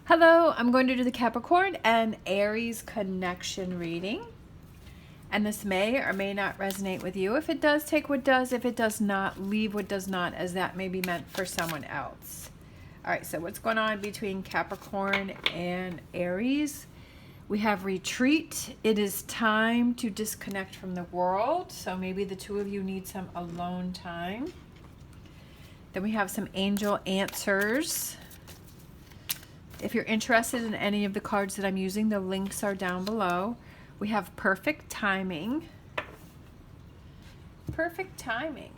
Hello, I'm going to do the Capricorn and Aries connection reading. And this may or may not resonate with you. If it does, take what does. If it does not, leave what does not, as that may be meant for someone else. All right, so what's going on between Capricorn and Aries? We have retreat. It is time to disconnect from the world. So maybe the two of you need some alone time. Then we have some angel answers. If you're interested in any of the cards that I'm using, the links are down below. We have perfect timing. Perfect timing.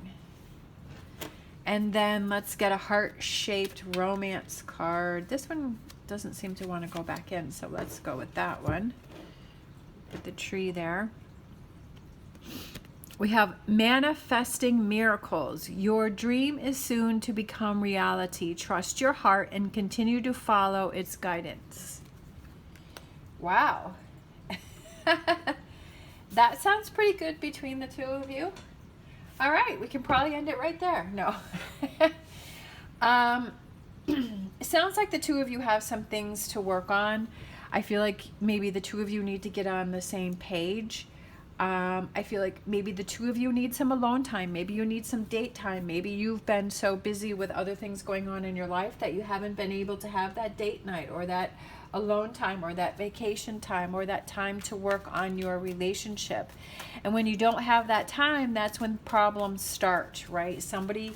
And then let's get a heart-shaped romance card. This one doesn't seem to want to go back in, so let's go with that one. With the tree there. We have manifesting miracles. Your dream is soon to become reality. Trust your heart and continue to follow its guidance. Wow. That sounds pretty good between the two of you. All right, we can probably end it right there. No. It sounds like the two of you have some things to work on. I feel like maybe the two of you need to get on the same page. I feel like maybe the two of you need some alone time. Maybe you need some date time. Maybe you've been so busy with other things going on in your life that you haven't been able to have that date night or that alone time or that vacation time or that time to work on your relationship. And when you don't have that time, that's when problems start, right? Somebody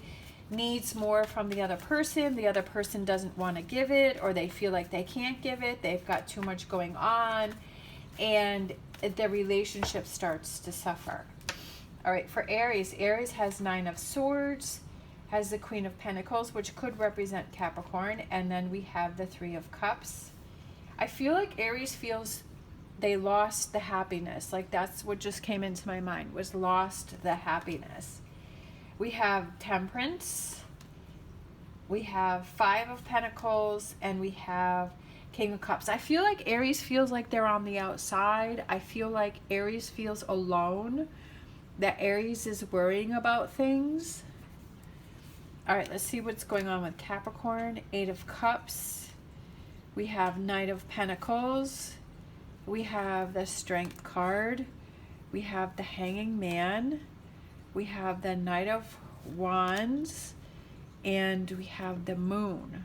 needs more from the other person doesn't want to give it, or they feel like they can't give it, they've got too much going on, and the relationship starts to suffer. All right, for Aries, Aries has 9 of Swords, has the Queen of Pentacles, which could represent Capricorn, and then we have the 3 of Cups. I feel like Aries feels they lost the happiness. Like that's what just came into my mind, was lost the happiness. We have Temperance, we have 5 of Pentacles, and we have King of Cups. I feel like Aries feels like they're on the outside. I feel like Aries feels alone, that Aries is worrying about things. All right, let's see what's going on with Capricorn. 8 of Cups. We have Knight of Pentacles. We have the Strength card. We have the Hanging Man. We have the Knight of Wands. And we have the Moon.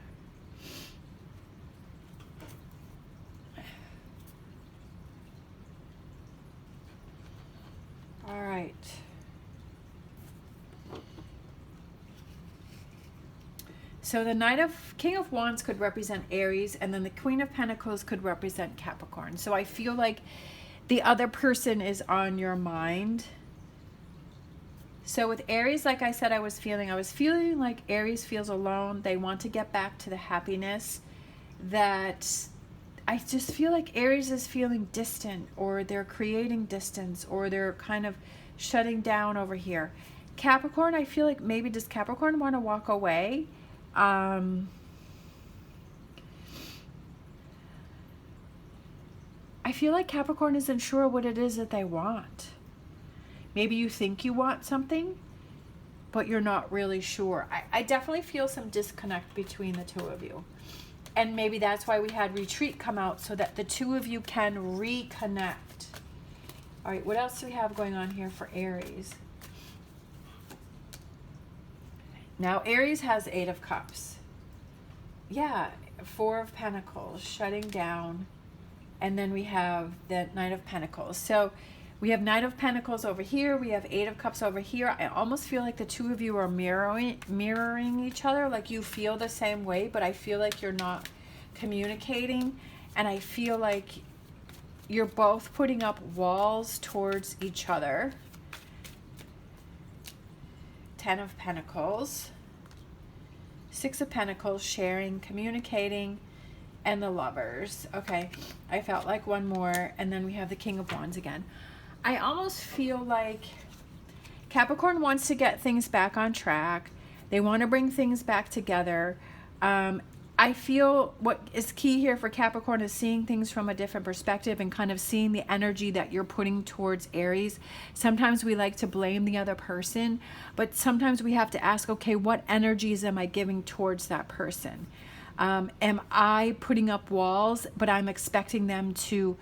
All right. So the King of Wands could represent Aries, and then the Queen of Pentacles could represent Capricorn. So I feel like the other person is on your mind. So with Aries, like I said, I was feeling like Aries feels alone. They want to get back to the happiness. That I just feel like Aries is feeling distant, or they're creating distance, or they're kind of shutting down over here. Capricorn, I feel like maybe does Capricorn want to walk away? I feel like Capricorn isn't sure what it is that they want. Maybe you think you want something, but you're not really sure. I definitely feel some disconnect between the two of you. And maybe that's why we had retreat come out, so that the two of you can reconnect. All right, what else do we have going on here for Aries? Now, Aries has 8 of Cups. Yeah, 4 of Pentacles, shutting down. And then we have the Knight of Pentacles. So we have Knight of Pentacles over here. We have 8 of Cups over here. I almost feel like the two of you are mirroring each other. Like you feel the same way, but I feel like you're not communicating. And I feel like you're both putting up walls towards each other. 10 of Pentacles. 6 of Pentacles, sharing, communicating. And the Lovers. Okay, I felt like one more. And then we have the King of Wands again. I almost feel like Capricorn wants to get things back on track. They want to bring things back together. I feel what is key here for Capricorn is seeing things from a different perspective and kind of seeing the energy that you're putting towards Aries. Sometimes we like to blame the other person, but sometimes we have to ask, okay, what energies am I giving towards that person? Am I putting up walls, but I'm expecting them to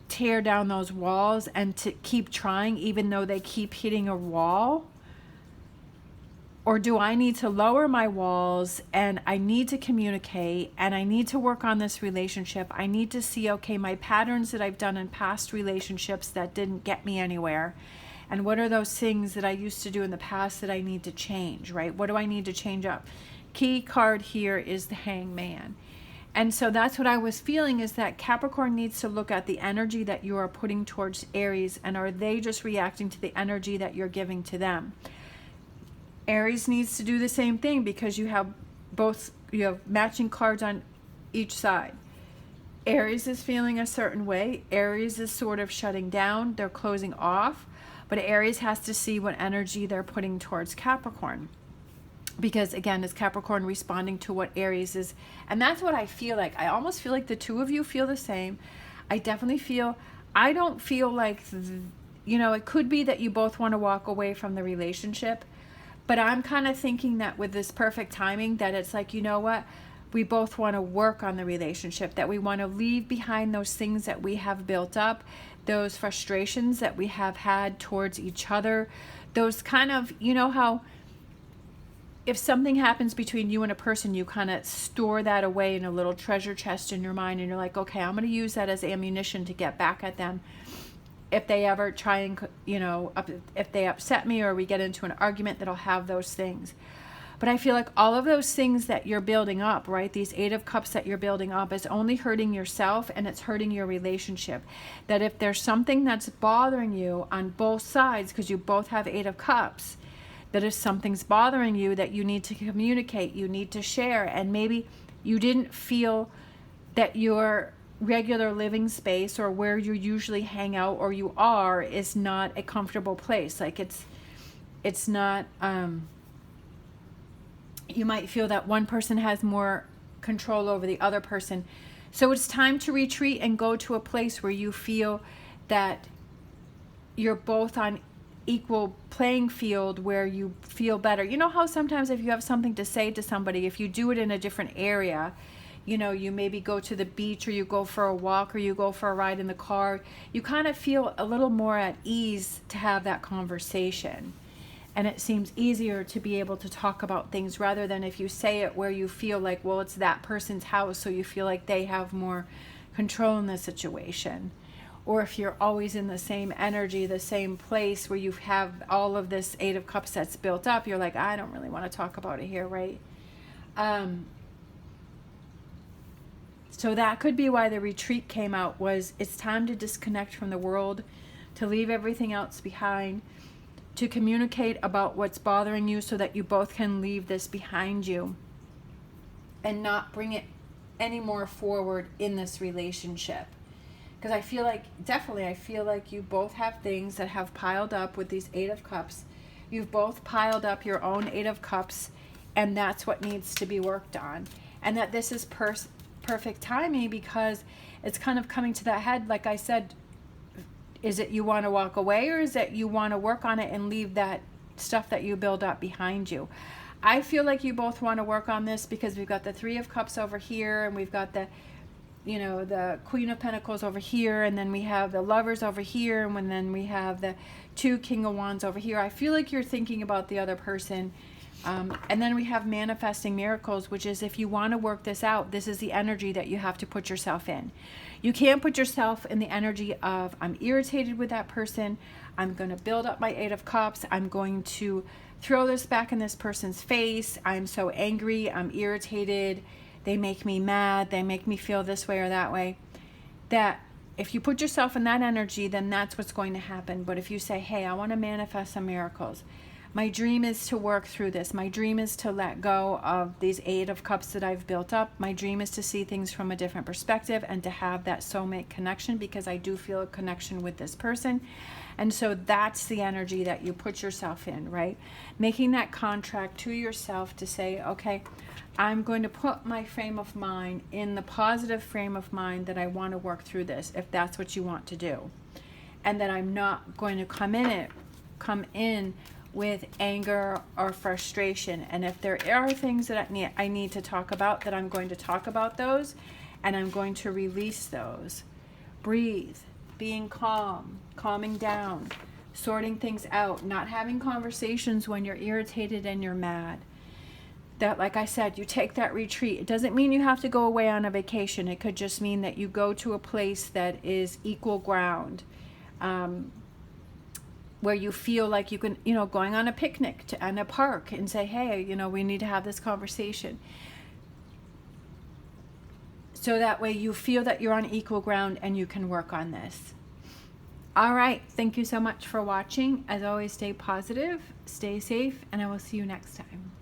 tear down those walls and to keep trying even though they keep hitting a wall? Or do I need to lower my walls and I need to communicate and I need to work on this relationship? I need to see, okay, my patterns that I've done in past relationships that didn't get me anywhere. And what are those things that I used to do in the past that I need to change, right? What do I need to change up? Key card here is the Hangman. And so that's what I was feeling, is that Capricorn needs to look at the energy that you are putting towards Aries, and are they just reacting to the energy that you're giving to them? Aries needs to do the same thing, because you have matching cards on each side. Aries is feeling a certain way. Aries is sort of shutting down. They're closing off. But Aries has to see what energy they're putting towards Capricorn. Because again, is Capricorn responding to what Aries is? And that's what I feel like. I almost feel like the two of you feel the same. I definitely feel, I don't feel like, it could be that you both want to walk away from the relationship. But I'm kind of thinking that with this perfect timing, that it's like, you know what? We both want to work on the relationship, that we want to leave behind those things that we have built up, those frustrations that we have had towards each other, those kind of, how if something happens between you and a person, you kind of store that away in a little treasure chest in your mind, and you're like, okay, I'm going to use that as ammunition to get back at them. If they ever try and, if they upset me or we get into an argument, that'll have those things. But I feel like all of those things that you're building up, right? These 8 of Cups that you're building up is only hurting yourself, and it's hurting your relationship. That if there's something that's bothering you on both sides, because you both have 8 of Cups, that if something's bothering you, that you need to communicate, you need to share. And maybe you didn't feel that your regular living space, or where you usually hang out or you are, is not a comfortable place. Like it's not, you might feel that one person has more control over the other person. So it's time to retreat and go to a place where you feel that you're both on equal playing field, where you feel better. You know how sometimes if you have something to say to somebody, if you do it in a different area, you maybe go to the beach, or you go for a walk, or you go for a ride in the car, you kind of feel a little more at ease to have that conversation. And it seems easier to be able to talk about things, rather than if you say it where you feel like, well, it's that person's house, so you feel like they have more control in the situation. Or if you're always in the same energy, the same place where you have all of this 8 of Cups that's built up, you're like, I don't really want to talk about it here, right? So that could be why the retreat came out, was it's time to disconnect from the world, to leave everything else behind, to communicate about what's bothering you, so that you both can leave this behind you and not bring it any more forward in this relationship. Because I feel like, I feel like you both have things that have piled up with these 8 of Cups. You've both piled up your own 8 of Cups, and that's what needs to be worked on. And that this is perfect timing, because it's kind of coming to that head. Like I said, is it you want to walk away, or is it you want to work on it and leave that stuff that you build up behind you? I feel like you both want to work on this, because we've got the 3 of Cups over here, and we've got the Queen of Pentacles over here, and then we have the Lovers over here, and then we have the 2 King of Wands over here. I feel like you're thinking about the other person. And then we have Manifesting Miracles, which is, if you want to work this out, this is the energy that you have to put yourself in. You can't put yourself in the energy of, I'm irritated with that person, I'm going to build up my 8 of Cups, I'm going to throw this back in this person's face, I'm so angry, I'm irritated, they make me mad, they make me feel this way or that way. That if you put yourself in that energy, then that's what's going to happen. But if you say, hey, I want to manifest some miracles, my dream is to work through this, my dream is to let go of these 8 of Cups that I've built up, my dream is to see things from a different perspective, and to have that soulmate connection, because I do feel a connection with this person. And so that's the energy that you put yourself in, right? Making that contract to yourself to say, okay, I'm going to put my frame of mind in the positive frame of mind that I want to work through this, if that's what you want to do. And that I'm not going to come in with anger or frustration. And if there are things that I need to talk about, that I'm going to talk about those, and I'm going to release those. Breathe, being calm, calming down, sorting things out, not having conversations when you're irritated and you're mad. That, like I said, you take that retreat. It doesn't mean you have to go away on a vacation. It could just mean that you go to a place that is equal ground, where you feel like you can, going on a picnic in a park and say, hey, we need to have this conversation. So that way you feel that you're on equal ground and you can work on this. All right. Thank you so much for watching. As always, stay positive, stay safe, and I will see you next time.